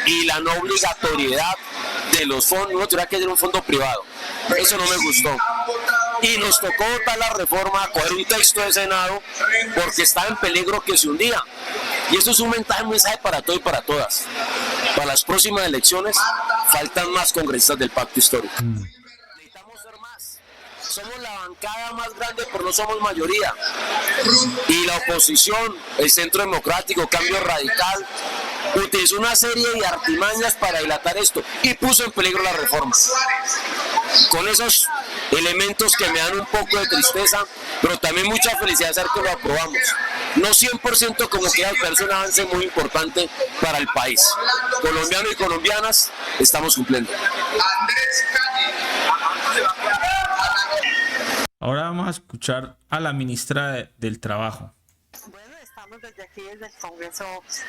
S16: y la no obligatoriedad de los fondos. Uno tendría que tener un fondo privado. Eso no me gustó. Y nos tocó votar la reforma, coger un texto de Senado, porque estaba en peligro que se hundía. Y eso es un mensaje para todos y para todas. Para las próximas elecciones faltan más congresistas del Pacto Histórico. Necesitamos ser más. Somos la bancada más grande, pero no somos mayoría. Y la oposición, el Centro Democrático, Cambio Radical, utilizó una serie de artimañas para dilatar esto y puso en peligro la reforma. Con esos elementos que me dan un poco de tristeza, pero también mucha felicidad de saber que lo aprobamos. no 100% como quería, pero es un avance muy importante para el país. Colombianos y colombianas, estamos cumpliendo.
S9: Ahora vamos a escuchar a la ministra del Trabajo.
S17: Desde aquí, desde el Congreso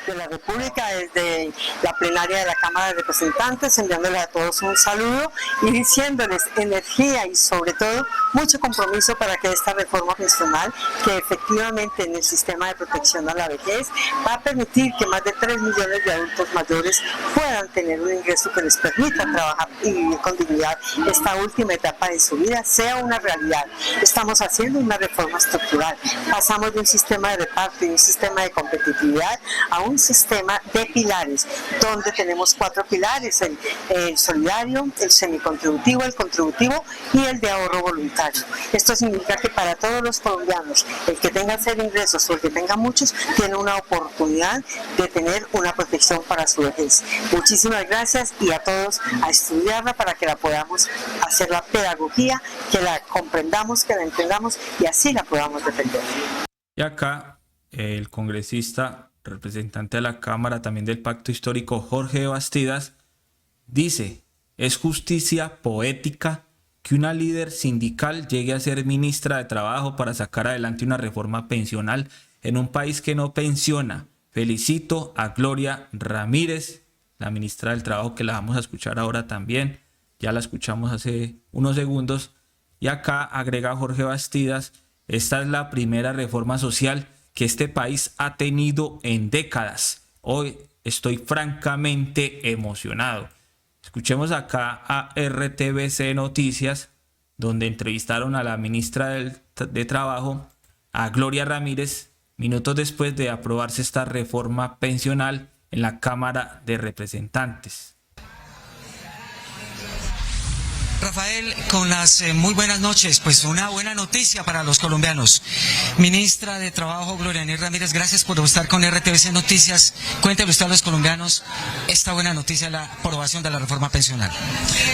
S17: de la República, desde la plenaria de la Cámara de Representantes, enviándoles a todos un saludo y diciéndoles energía y sobre todo mucho compromiso para que esta reforma pensional, que efectivamente en el sistema de protección a la vejez va a permitir que más de 3 millones de adultos mayores puedan tener un ingreso que les permita trabajar y vivir con dignidad esta última etapa de su vida, sea una realidad. Estamos haciendo una reforma estructural. Pasamos de un sistema de reparto y un sistema de competitividad a un sistema de pilares, donde tenemos 4 pilares: el solidario, el semicontributivo, el contributivo y el de ahorro voluntario. Esto significa que para todos los colombianos, el que tenga 0 ingresos o el que tenga muchos, tiene una oportunidad de tener una protección para su vejez. Muchísimas gracias, y a todos a estudiarla para que la podamos hacer la pedagogía, que la comprendamos, que la entendamos y así la podamos defender.
S9: Y acá el congresista, representante de la Cámara también del Pacto Histórico, Jorge Bastidas, dice: es justicia poética que una líder sindical llegue a ser ministra de Trabajo para sacar adelante una reforma pensional en un país que no pensiona. Felicito a Gloria Ramírez, la ministra del Trabajo, que la vamos a escuchar ahora también. Ya la escuchamos hace unos segundos. Y acá agrega Jorge Bastidas: esta es la primera reforma social que este país ha tenido en décadas. Hoy estoy francamente emocionado. Escuchemos acá a RTBC Noticias, donde entrevistaron a la ministra de Trabajo, a Gloria Ramírez, minutos después de aprobarse esta reforma pensional en la Cámara de Representantes.
S18: Rafael, con las muy buenas noches, pues una buena noticia para los colombianos. Ministra de Trabajo, Gloria Ramírez, gracias por estar con RTBC Noticias. Cuéntele usted a los colombianos esta buena noticia de la aprobación de la reforma pensional.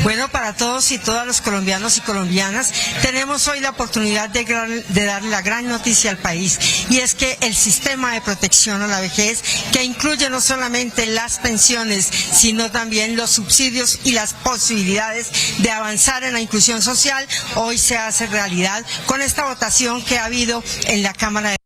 S19: Bueno, para todos y todas los colombianos y colombianas, tenemos hoy la oportunidad de dar la gran noticia al país, y es que el sistema de protección a la vejez, que incluye no solamente las pensiones, sino también los subsidios y las posibilidades de avanzar en la inclusión social, hoy se hace realidad con esta votación que ha habido en la Cámara de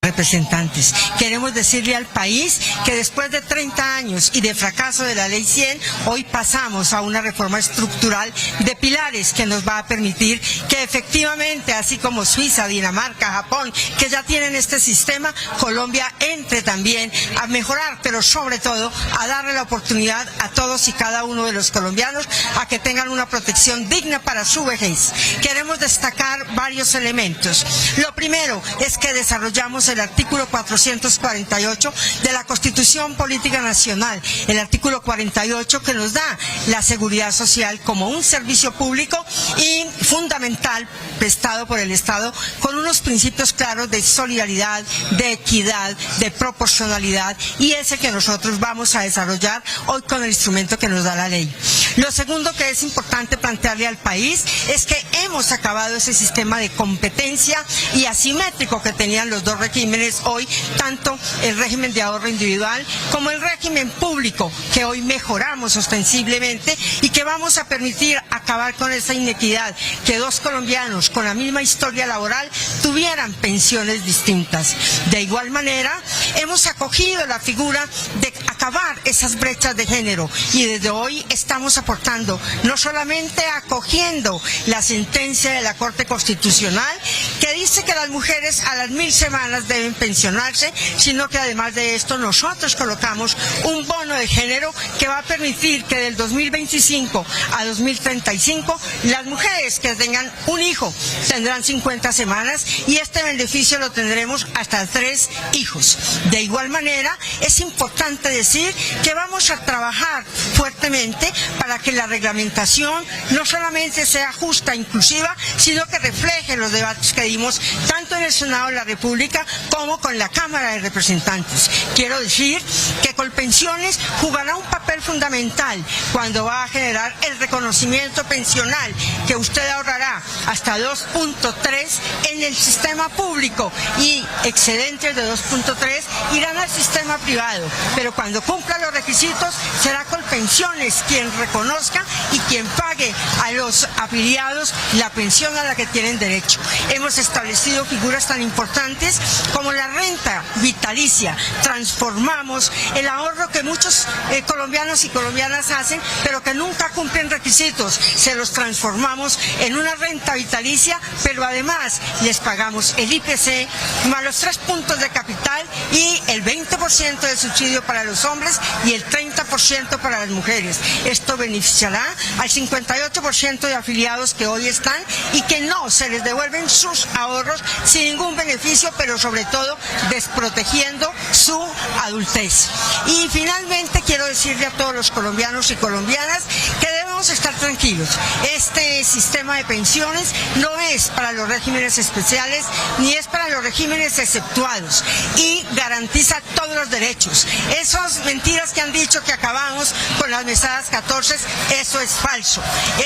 S19: Representantes. Queremos decirle al país que después de 30 años y de fracaso de la Ley 100, hoy pasamos a una reforma estructural de pilares que nos va a permitir que efectivamente, así como Suiza, Dinamarca, Japón, que ya tienen este sistema, Colombia entre también a mejorar, pero sobre todo a darle la oportunidad a todos y cada uno de los colombianos a que tengan una protección digna para su vejez. Queremos destacar varios elementos. Lo primero es que desarrollamos el artículo 448 de la Constitución Política Nacional, el artículo 48, que nos da la seguridad social como un servicio público y fundamental prestado por el Estado, con unos principios claros de solidaridad, de equidad, de proporcionalidad, y ese que nosotros vamos a desarrollar hoy con el instrumento que nos da la ley. Lo segundo que es importante plantearle al país es que hemos acabado ese sistema de competencia y asimétrico que tenían los dos regímenes hoy, tanto el régimen de ahorro individual como el régimen público, que hoy mejoramos ostensiblemente y que vamos a permitir acabar con esa inequidad, que dos colombianos con la misma historia laboral tuvieran pensiones distintas. De igual manera, hemos acogido la figura de acabar esas brechas de género, y desde hoy estamos aportando, no solamente acogiendo la sentencia de la Corte Constitucional que dice que las mujeres a las 1000 semanas deben pensionarse, sino que además de esto nosotros colocamos un bono de género que va a permitir que del 2025 a 2035 las mujeres que tengan un hijo tendrán 50 semanas y este beneficio lo tendremos hasta 3 hijos. De igual manera, es importante decir que vamos a trabajar fuertemente para que la reglamentación no solamente sea justa e inclusiva, sino que refleje los debates que dimos hicimos tanto en el Senado de la República como con la Cámara de Representantes. Quiero decir que Colpensiones jugará un papel fundamental cuando va a generar el reconocimiento pensional, que usted ahorrará hasta 2.3 en el sistema público y excedentes de 2.3 irán al sistema privado, pero cuando cumpla los requisitos será Colpensiones quien reconozca y quien pague a los afiliados la pensión a la que tienen derecho. Hemos establecido figuras tan importantes como la renta vitalicia. Transformamos el ahorro que muchos colombianos y colombianas hacen, pero que nunca cumplen requisitos. Se los transformamos en una renta vitalicia, pero además les pagamos el IPC más los 3 puntos de capital y el 20% de subsidio para los hombres y el 30% para las mujeres. Esto beneficiará al 58% de afiliados que hoy están y que no se les devuelven sus ahorros sin ningún beneficio, pero sobre todo desprotegiendo su adultez. Y finalmente quiero decirle a todos los colombianos y colombianas que debemos estar tranquilos. Este sistema de pensiones no es para los regímenes especiales ni es para los regímenes exceptuados y garantiza todos los derechos. Esas mentiras que han dicho que acabamos con las mesadas 14, eso es falso.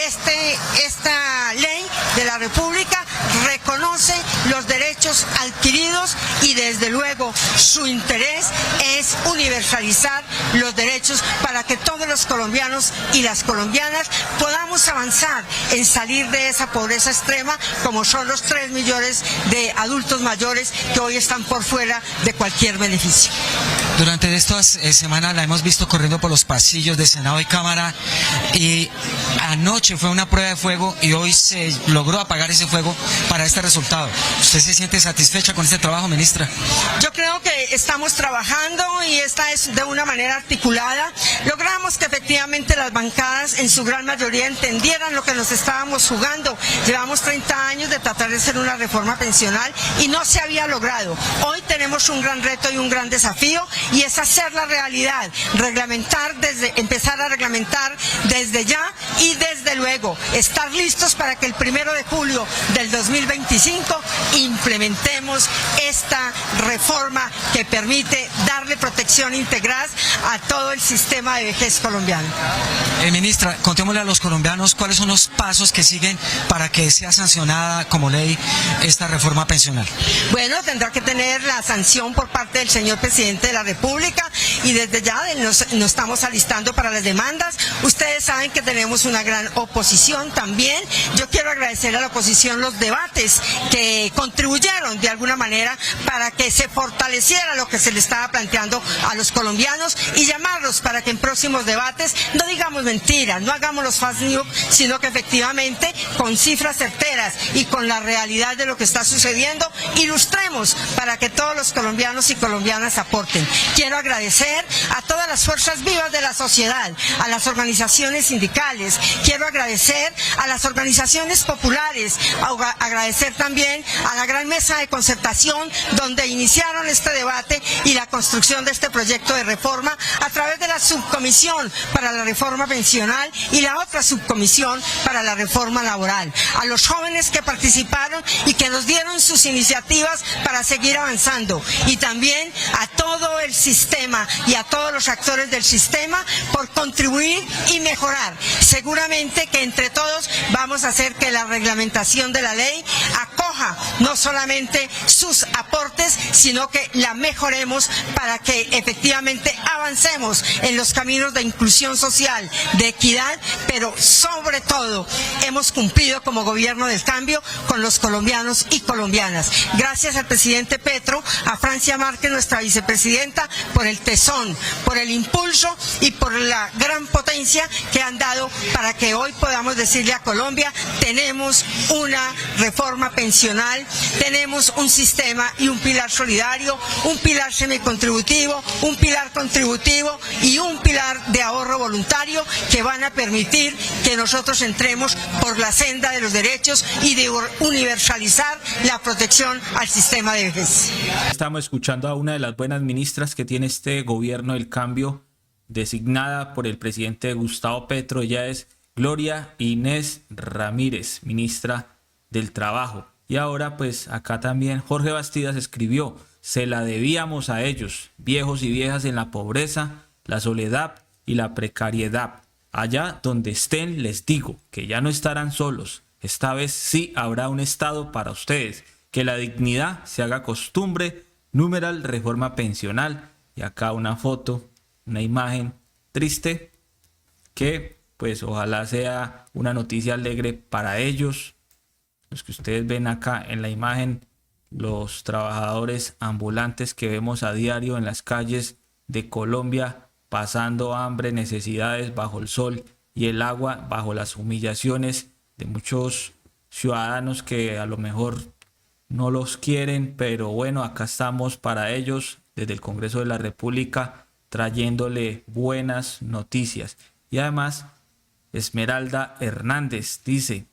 S19: Esta ley de la República reconoce los derechos adquiridos y desde luego su interés es universalizar los derechos para que todos los colombianos y las colombianas podamos avanzar en salir de esa pobreza extrema, como son los 3 millones de adultos mayores que hoy están por fuera de cualquier beneficio.
S18: Durante estas semanas la hemos visto corriendo por los pasillos de Senado y Cámara y anoche fue una prueba de fuego y hoy se logró apagar ese fuego para este resultado. ¿Usted se siente satisfecha con este trabajo, ministra?
S19: Yo creo que estamos trabajando y esta es de una manera articulada. Logramos que efectivamente las bancadas en su gran mayoría entendieran lo que nos estábamos jugando. Llevamos 30 años de tratar de hacer una reforma pensional y no se había logrado. Hoy tenemos un gran reto y un gran desafío y es hacer la realidad, empezar a reglamentar desde ya y desde luego estar listos para que el 1 de julio del 2025 implementemos esta reforma que permite darle protección integral a todo el sistema de vejez colombiano.
S18: Ministra, contémosle a los colombianos cuáles son los pasos que siguen para que sea sancionada como ley esta reforma pensional.
S19: Bueno, tendrá que tener la sanción por parte del señor presidente de la República y desde ya nos estamos alistando para las demandas. Ustedes saben que tenemos una gran oposición también. Yo quiero agradecer a la oposición los debates que contribuyeron de alguna manera para que se fortaleciera lo que se le estaba planteando a los colombianos y llamarlos para que en próximos debates no digamos mentiras, no hagamos los fake news, sino que efectivamente con cifras certeras y con la realidad de lo que está sucediendo ilustremos para que todos los colombianos y colombianas aporten. Quiero agradecer a todas las fuerzas vivas de la sociedad, a las organizaciones sindicales, quiero agradecer a las organizaciones populares, agradecer también a la gran mesa de concertación donde iniciaron este debate y la construcción de este proyecto de reforma a través de la subcomisión para la reforma pensional y la otra subcomisión para la reforma laboral, a los jóvenes que participaron y que nos dieron sus iniciativas para seguir avanzando y también a todo el sistema y a todos los actores del sistema por contribuir y mejorar. Seguramente que entre todos vamos a hacer que la reglamentación de la ley acoja no solamente sus aportes, sino que la mejoremos para que efectivamente avancemos en los caminos de inclusión social, de equidad, pero sobre todo hemos cumplido como gobierno del cambio con los colombianos y colombianas. Gracias al presidente Petro, a Francia Márquez, nuestra vicepresidenta, por el tesón, por el impulso y por la gran potencia que han dado para que hoy podamos decirle a Colombia, tenemos una reforma pensional, tenemos un sistema y un pilar solidario, un pilar semicontributivo, un pilar contributivo y un pilar de ahorro voluntario que van a permitir que nosotros entremos por la senda de los derechos y de universalizar la protección al sistema de vejez.
S9: Estamos escuchando a una de las buenas ministras que tiene este gobierno del cambio, designada por el presidente Gustavo Petro. Ella es Gloria Inés Ramírez, ministra del Trabajo. Y ahora pues acá también Jorge Bastidas escribió: se la debíamos a ellos, viejos y viejas en la pobreza, la soledad y la precariedad. Allá donde estén les digo que ya no estarán solos. Esta vez sí habrá un Estado para ustedes. Que la dignidad se haga costumbre. Numeral reforma pensional. Y acá una foto, una imagen triste que pues ojalá sea una noticia alegre para ellos. Los que ustedes ven acá en la imagen, los trabajadores ambulantes que vemos a diario en las calles de Colombia, pasando hambre, necesidades bajo el sol y el agua, bajo las humillaciones de muchos ciudadanos que a lo mejor no los quieren, pero bueno, acá estamos para ellos desde el Congreso de la República trayéndole buenas noticias. Y además, Esmeralda Hernández dice: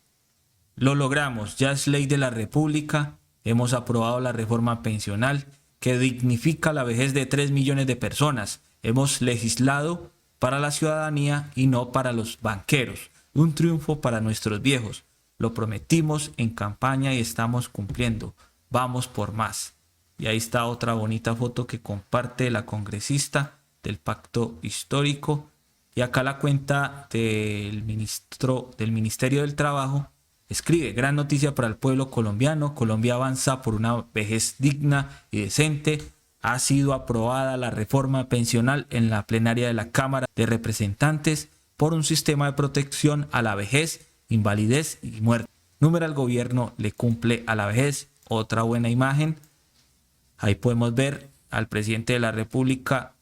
S9: lo logramos, ya es ley de la República, hemos aprobado la reforma pensional que dignifica la vejez de 3 millones de personas. Hemos legislado para la ciudadanía y no para los banqueros. Un triunfo para nuestros viejos. Lo prometimos en campaña y estamos cumpliendo. Vamos por más. Y ahí está otra bonita foto que comparte la congresista del Pacto Histórico. Y acá la cuenta del Ministerio del Trabajo escribe: gran noticia para el pueblo colombiano. Colombia avanza por una vejez digna y decente. Ha sido aprobada la reforma pensional en la plenaria de la Cámara de Representantes por un sistema de protección a la vejez, invalidez y muerte. Numeral gobierno le cumple a la vejez. Otra buena imagen. Ahí podemos ver al presidente de la República,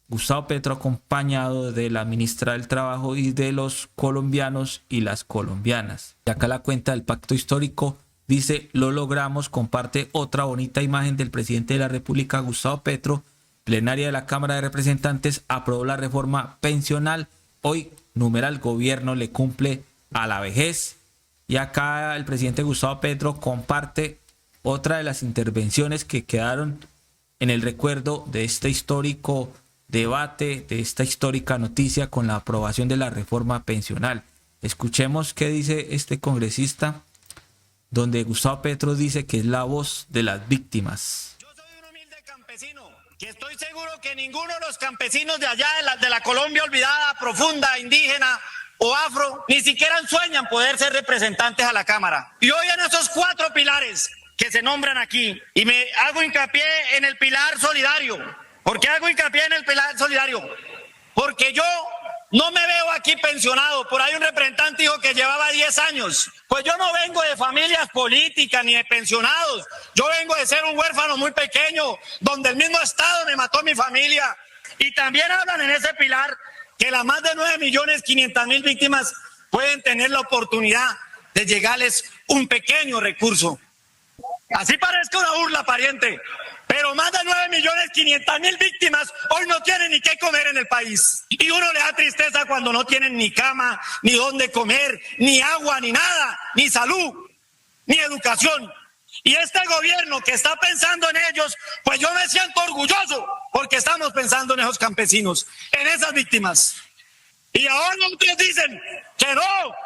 S9: Gustavo Petro, acompañado de la ministra del Trabajo y de los colombianos y las colombianas. Y acá la cuenta del Pacto Histórico dice: lo logramos. Comparte otra bonita imagen del presidente de la República, Gustavo Petro. Plenaria de la Cámara de Representantes aprobó la reforma pensional. Hoy, numeral gobierno le cumple a la vejez. Y acá el presidente Gustavo Petro comparte otra de las intervenciones que quedaron en el recuerdo de este histórico debate, de esta histórica noticia con la aprobación de la reforma pensional. Escuchemos qué dice este congresista, donde Gustavo Petro dice que es la voz de las víctimas.
S20: Yo soy un humilde campesino, que estoy seguro que ninguno de los campesinos de allá de la Colombia olvidada, profunda, indígena o afro, ni siquiera sueñan poder ser representantes a la Cámara. Y hoy en esos 4 pilares que se nombran aquí, y me hago hincapié en el pilar solidario. ¿Por qué hago hincapié en el pilar solidario? Porque yo no me veo aquí pensionado. Por ahí un representante dijo que llevaba 10 años. Pues yo no vengo de familias políticas ni de pensionados. Yo vengo de ser un huérfano muy pequeño, donde el mismo Estado me mató a mi familia. Y también hablan en ese pilar que las más de 9.500.000 víctimas pueden tener la oportunidad de llegarles un pequeño recurso. Así parezca una burla, pariente, pero más de 9.500.000 víctimas hoy no tienen ni qué comer en el país. Y uno le da tristeza cuando no tienen ni cama, ni dónde comer, ni agua, ni nada, ni salud, ni educación. Y este gobierno que está pensando en ellos, pues yo me siento orgulloso porque estamos pensando en esos campesinos, en esas víctimas. Y ahora ustedes dicen que no,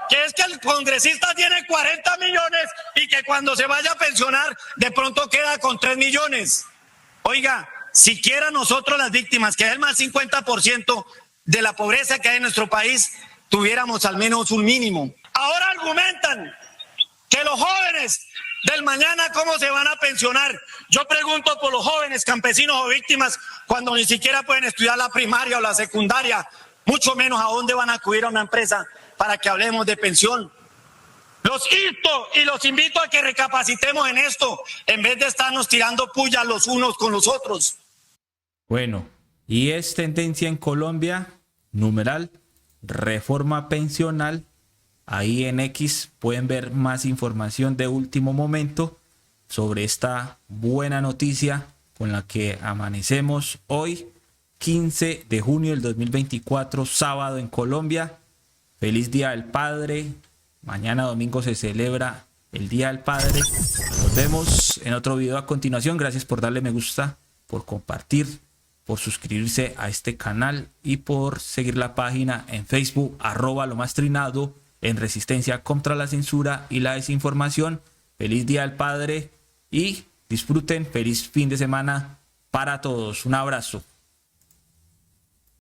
S20: que es que el congresista tiene 40 millones y que cuando se vaya a pensionar de pronto queda con 3 millones. Oiga, siquiera nosotros las víctimas, que es más del 50% de la pobreza que hay en nuestro país, tuviéramos al menos un mínimo. Ahora argumentan que los jóvenes del mañana, ¿cómo se van a pensionar? Yo pregunto por los jóvenes campesinos o víctimas cuando ni siquiera pueden estudiar la primaria o la secundaria, mucho menos a dónde van a acudir a una empresa para que hablemos de pensión. Los insto y los invito a que recapacitemos en esto, en vez de estarnos tirando pullas los unos con los otros.
S9: Bueno, y es tendencia en Colombia, numeral, reforma pensional. Ahí en X pueden ver más información de último momento sobre esta buena noticia con la que amanecemos hoy, 15 de junio del 2024, sábado en Colombia. Feliz Día del Padre. Mañana domingo se celebra el Día del Padre. Nos vemos en otro video a continuación. Gracias por darle me gusta, por compartir, por suscribirse a este canal y por seguir la página en Facebook, @Lo Más Trinado, en resistencia contra la censura y la desinformación, feliz Día del Padre y disfruten, feliz fin de semana para todos. Un abrazo.